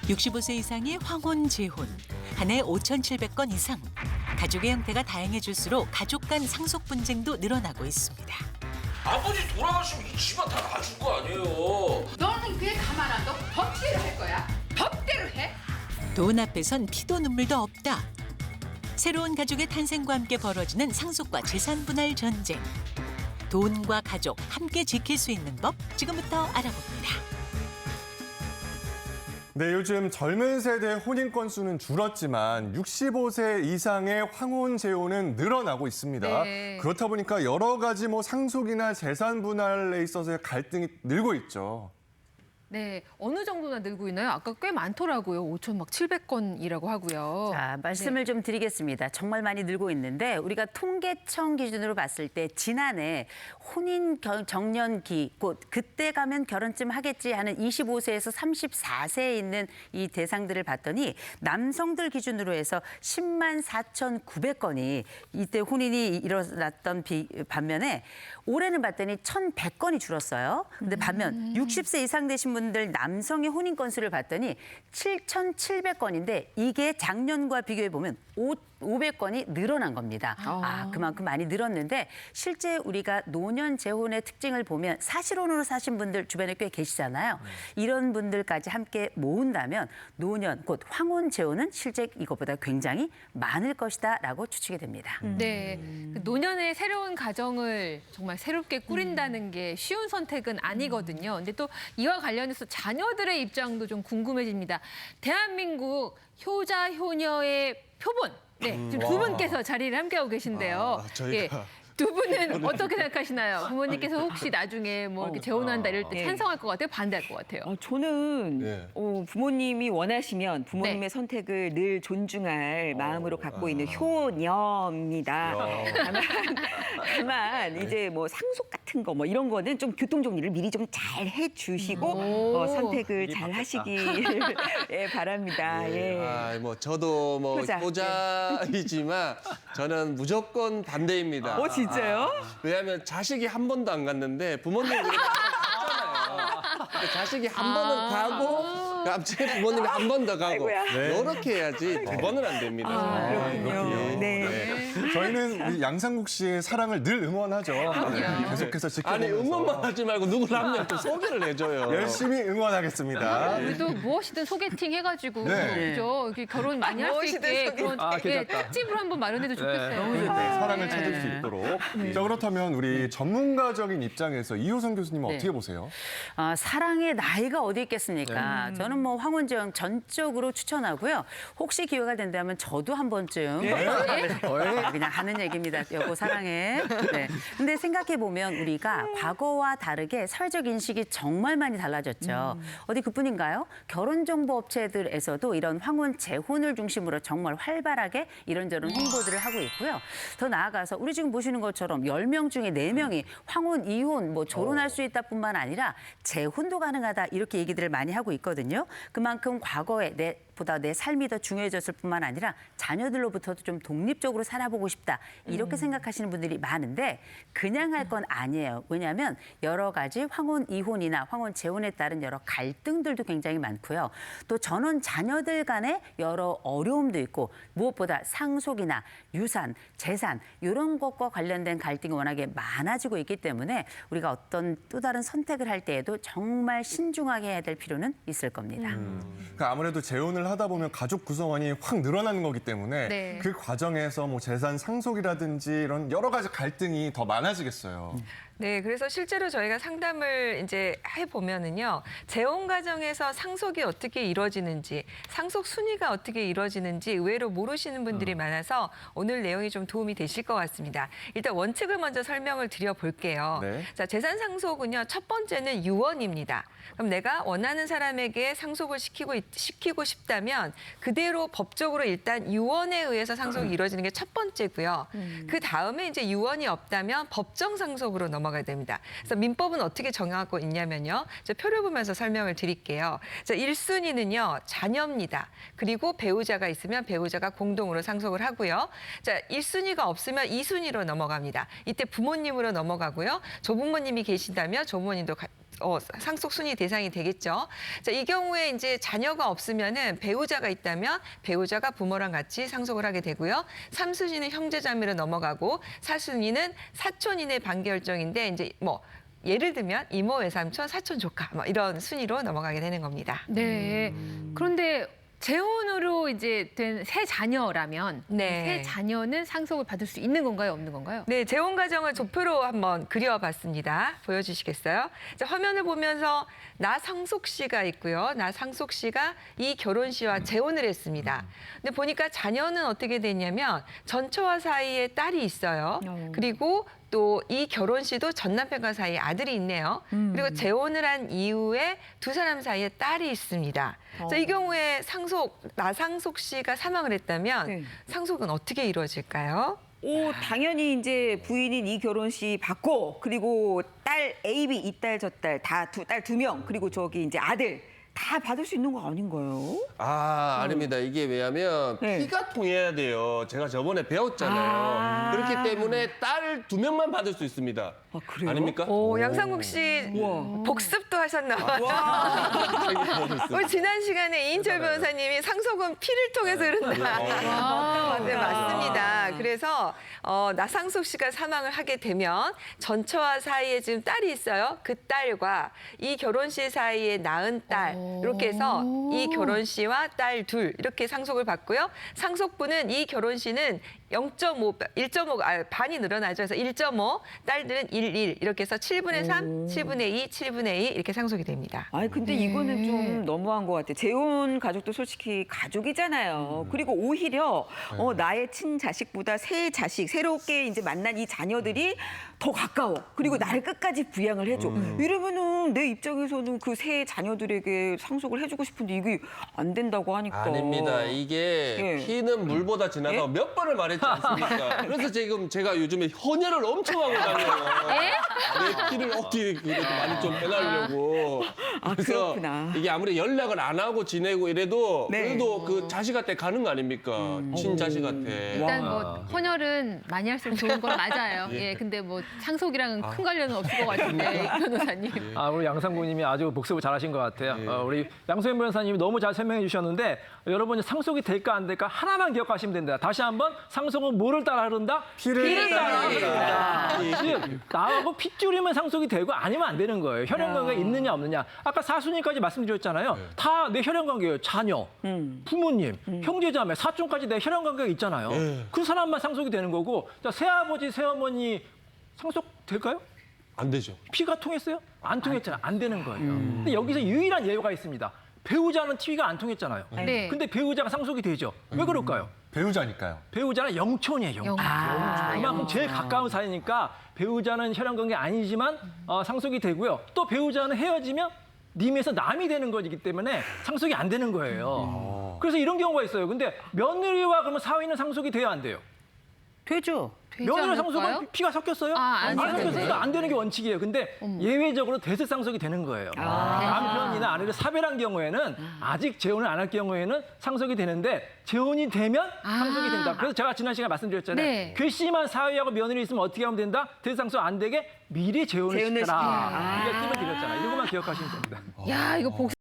65세 이상의 황혼, 재혼, 한 해 5,700건 이상. 가족의 형태가 다양해질수록 가족 간 상속 분쟁도 늘어나고 있습니다. 아버지 돌아가시면 이 집안 다 놔줄 거 아니에요. 너는 왜 가만 안 둬? 법대로 할 거야. 법대로 해. 돈 앞에선 피도 눈물도 없다. 새로운 가족의 탄생과 함께 벌어지는 상속과 재산 분할 전쟁. 돈과 가족 함께 지킬 수 있는 법 지금부터 알아봅니다. 네, 요즘 젊은 세대의 혼인 건수는 줄었지만 65세 이상의 황혼 재혼은 늘어나고 있습니다. 네. 그렇다 보니까 여러 가지 상속이나 재산 분할에 있어서의 갈등이 늘고 있죠. 네, 어느 정도나 늘고 있나요? 아까 꽤 많더라고요. 5,700건이라고 하고요. 자, 말씀을 좀 드리겠습니다. 정말 많이 늘고 있는데 우리가 통계청 기준으로 봤을 때 지난해 혼인 정년기, 곧 그때 가면 결혼쯤 하겠지 하는 25세에서 34세에 있는 이 대상들을 봤더니 남성들 기준으로 해서 10만 4,900건이 이때 혼인이 일어났던 반면에 올해는 봤더니 1,100건이 줄었어요. 근데 반면 60세 이상 되신 분들 남성의 혼인 건수를 봤더니 7,700건인데 이게 작년과 비교해 보면 500건이 늘어난 겁니다. 그만큼 많이 늘었는데 실제 우리가 노년 재혼의 특징을 보면 사실혼으로 사신 분들 주변에 꽤 계시잖아요. 이런 분들까지 함께 모은다면 노년, 곧 황혼 재혼은 실제 이것보다 굉장히 많을 것이다라고 추측이 됩니다. 네, 그 노년의 새로운 가정을 정말 새롭게 꾸린다는 게 쉬운 선택은 아니거든요. 근데 또 이와 관련해서 자녀들의 입장도 좀 궁금해집니다. 대한민국 효자, 효녀의 표본. 네, 지금 두 분께서 자리를 함께하고 계신데요. 저희가 두 분은 어떻게 생각하시나요? 부모님께서 혹시 나중에 뭐 이렇게 재혼한다 이럴 때 네. 찬성할 것 같아요? 반대할 것 같아요? 저는 네. 부모님이 원하시면 부모님의 네. 선택을 늘 존중할 마음으로 갖고 있는 효녀입니다. 다만 이제 뭐 상속 같은 거 뭐 이런 거는 좀 교통 정리를 미리 좀 잘 해주시고 선택을 잘 하시길 예, 바랍니다. 예. 뭐 저도 뭐 효자. 효자이지만 저는 무조건 반대입니다. 진짜요? 왜냐하면 자식이 한 번도 안 갔는데 부모님이 그래도 한번 갔잖아요. 자식이 한 번은 가고 갑자기 부모님이 한 번 더 가고 아이고야. 이렇게 해야지 두 번은 안 됩니다. 그렇군요. 네. 저희는 우리 양상국 씨의 사랑을 늘 응원하죠. 네, 계속해서 아니 지켜보면서 응원만 하지 말고 누구를 한 명 좀 소개를 해줘요. 열심히 응원하겠습니다. 우리도 무엇이든 소개팅 해가지고 네. 그죠? 이렇게 결혼 많이 할 수 있게 그런 예, 특집으로 한번 마련해도 좋겠어요. 네, 사랑을 찾을 수 있도록. 자, 그렇다면 우리 전문가적인 입장에서 이효선 교수님은 네. 어떻게 보세요? 사랑의 나이가 어디 있겠습니까? 저는 뭐 황혼재혼 전적으로 추천하고요. 혹시 기회가 된다면 저도 한 번쯤 그냥 하는 얘기입니다. 여보 사랑해. 네. 근데 생각해 보면 우리가 과거와 다르게 사회적 인식이 정말 많이 달라졌죠. 어디 그뿐인가요? 결혼 정보 업체들에서도 이런 황혼 재혼을 중심으로 정말 활발하게 이런저런 홍보들을 하고 있고요. 더 나아가서 우리 지금 보시는 것처럼 10명 중에 4명이 황혼, 이혼, 뭐 조론할 수 있다뿐만 아니라 재혼도 가능하다 이렇게 얘기들을 많이 하고 있거든요. 그만큼 과거에 보다 내 삶이 더 중요해졌을 뿐만 아니라 자녀들로부터도 좀 독립적으로 살아보고 싶다 이렇게 생각하시는 분들이 많은데 그냥 할 건 아니에요. 왜냐하면 여러 가지 황혼 이혼이나 황혼 재혼에 따른 여러 갈등들도 굉장히 많고요. 또 전원 자녀들 간의 여러 어려움도 있고 무엇보다 상속이나 유산, 재산 이런 것과 관련된 갈등이 워낙에 많아지고 있기 때문에 우리가 어떤 또 다른 선택을 할 때에도 정말 신중하게 해야 될 필요는 있을 겁니다. 그러니까 아무래도 재혼을 하다 보면 가족 구성원이 확 늘어나는 거기 때문에 네. 그 과정에서 뭐 재산 상속이라든지 이런 여러 가지 갈등이 더 많아지겠어요. 네, 그래서 실제로 저희가 상담을 이제 해보면은요, 재혼 과정에서 상속이 어떻게 이루어지는지, 상속 순위가 어떻게 이루어지는지 의외로 모르시는 분들이 많아서 오늘 내용이 좀 도움이 되실 것 같습니다. 일단 원칙을 먼저 설명을 드려볼게요. 네. 자, 재산 상속은요, 첫 번째는 유언입니다. 그럼 내가 원하는 사람에게 상속을 시키고 싶다면 그대로 법적으로 일단 유언에 의해서 상속이 이루어지는 게 첫 번째고요. 그 다음에 이제 유언이 없다면 법정 상속으로 넘어가야 됩니다. 그래서 민법은 어떻게 정하고 있냐면요. 저 표를 보면서 설명을 드릴게요. 자, 1순위는요. 자녀입니다. 그리고 배우자가 있으면 배우자가 공동으로 상속을 하고요. 자, 1순위가 없으면 2순위로 넘어갑니다. 이때 부모님으로 넘어가고요. 조부모님이 계신다면 조부모님도 상속 순위 대상이 되겠죠. 자, 이 경우에 이제 자녀가 없으면은 배우자가 있다면 배우자가 부모랑 같이 상속을 하게 되고요. 3순위는 형제자매로 넘어가고 4순위는 사촌 이내 반결정인데 이제 뭐 예를 들면 이모, 외삼촌, 사촌, 조카 뭐 이런 순위로 넘어가게 되는 겁니다. 네. 그런데 재혼으로 이제 된 새 자녀라면 네. 새 자녀는 상속을 받을 수 있는 건가요, 없는 건가요? 네, 재혼 과정을 조표로 한번 그려봤습니다. 보여주시겠어요? 자, 화면을 보면서 나상속 씨가 있고요. 나상속 씨가 이 결혼 씨와 재혼을 했습니다. 근데 보니까 자녀는 어떻게 됐냐면 전처와 사이에 딸이 있어요. 그리고 또 이 결혼 씨도 전 남편과 사이에 아들이 있네요. 그리고 재혼을 한 이후에 두 사람 사이에 딸이 있습니다. 자, 이 경우에 나상속 씨가 사망을 했다면 네. 상속은 어떻게 이루어질까요? 당연히 이제 부인인 이 결혼 씨 받고 그리고 딸 A, B, 이 딸 저 딸 다 딸 2명 그리고 저기 이제 아들 다 받을 수 있는 거 아닌가요? 아닙니다. 이게 왜냐하면 네. 피가 통해야 돼요. 제가 저번에 배웠잖아요. 그렇기 때문에 딸 2명만 받을 수 있습니다. 그래요? 아닙니까? 오, 양상국 씨 복습도 하셨나 봐요. 우리 지난 시간에 이인철 변호사님이 상속은 피를 통해서 흐른다. 네, 맞습니다. 그래서 나상속 씨가 사망을 하게 되면 전처와 사이에 지금 딸이 있어요. 그 딸과 이 결혼 씨 사이에 낳은 딸 이렇게 해서 이 결혼 씨와 딸 둘 이렇게 상속을 받고요. 상속분은 이 결혼 씨는 1.5 반이 늘어나죠. 그래서 1.5 딸들은 1 이렇게 해서 7분의 3, 7분의 2, 7분의 2 이렇게 상속이 됩니다. 아니 근데 이거는 좀 너무한 것 같아. 재혼 가족도 솔직히 가족이잖아요. 그리고 오히려 나의 친자식보다 새 자식, 새롭게 이제 만난 이 자녀들이 더 가까워. 그리고 나를 끝까지 부양을 해줘. 이러면은 내 입장에서는 그 새 자녀들에게 상속을 해주고 싶은데 이게 안 된다고 하니까. 아닙니다. 이게 예. 피는 물보다 진하다고 예? 몇 번을 말했지 않습니까? 그래서 지금 제가 요즘에 헌혈을 엄청 하고 다녀요. 내 피를 억지 그래도 많이 좀 빼가려고. 그래서 그렇구나. 이게 아무리 연락을 안 하고 지내고 이래도 네. 그래도 그 자식한테 가는 거 아닙니까? 친자식한테. 일단 뭐 헌혈은 많이 할수록 좋은 건 맞아요. 예, 근데 뭐 상속이랑은 큰 관련은 없을 것 같은데 변호사님. 우리 양상구님이 아주 복습을 잘하신 것 같아요. 우리 양소연 변호사님이 너무 잘 설명해 주셨는데 여러분 상속이 될까 안 될까 하나만 기억하시면 된다. 다시 한번 상속은 뭐를 따라 흐른다? 피를 따라 흐른다. 즉 나하고 핏줄이면 상속이 되고 아니면 안 되는 거예요. 혈연 관계가 있느냐 없느냐. 아까 4순위까지 말씀드렸잖아요. 다 내 혈연 관계예요. 자녀, 부모님, 형제자매, 사촌까지 내 혈연 관계가 있잖아요. 그 사람만 상속이 되는 거고 자, 새아버지, 새어머니 상속 될까요? 안 되죠. 피가 통했어요? 안 통했잖아요. 안 되는 거예요. 근데 여기서 유일한 예외가 있습니다. 배우자는 피가 안 통했잖아요. 네. 근데 배우자가 상속이 되죠. 왜 그럴까요? 배우자니까요. 배우자는 영촌이에요. 영촌. 그만큼 제일 가까운 사이니까 배우자는 혈연관계 아니지만 상속이 되고요. 또 배우자는 헤어지면 님에서 남이 되는 거기 때문에 상속이 안 되는 거예요. 그래서 이런 경우가 있어요. 근데 며느리와 그러면 사위는 상속이 돼야 안 돼요? 되죠. 며느리 상속은 피가 섞였어요? 안 섞였으니까 안 되는 게 원칙이에요. 근데 예외적으로 대세 상속이 되는 거예요. 남편이나 아내를 사별한 경우에는 아직 재혼을 안 할 경우에는 상속이 되는데 재혼이 되면 상속이 된다. 그래서 제가 지난 시간에 말씀드렸잖아요. 네. 괘씸한 사위하고 며느리 있으면 어떻게 하면 된다? 대세 상속 안 되게 미리 재혼을 시켜라. 이게 팁을 드렸잖아요. 이거만 기억하시면 됩니다. 야, 이거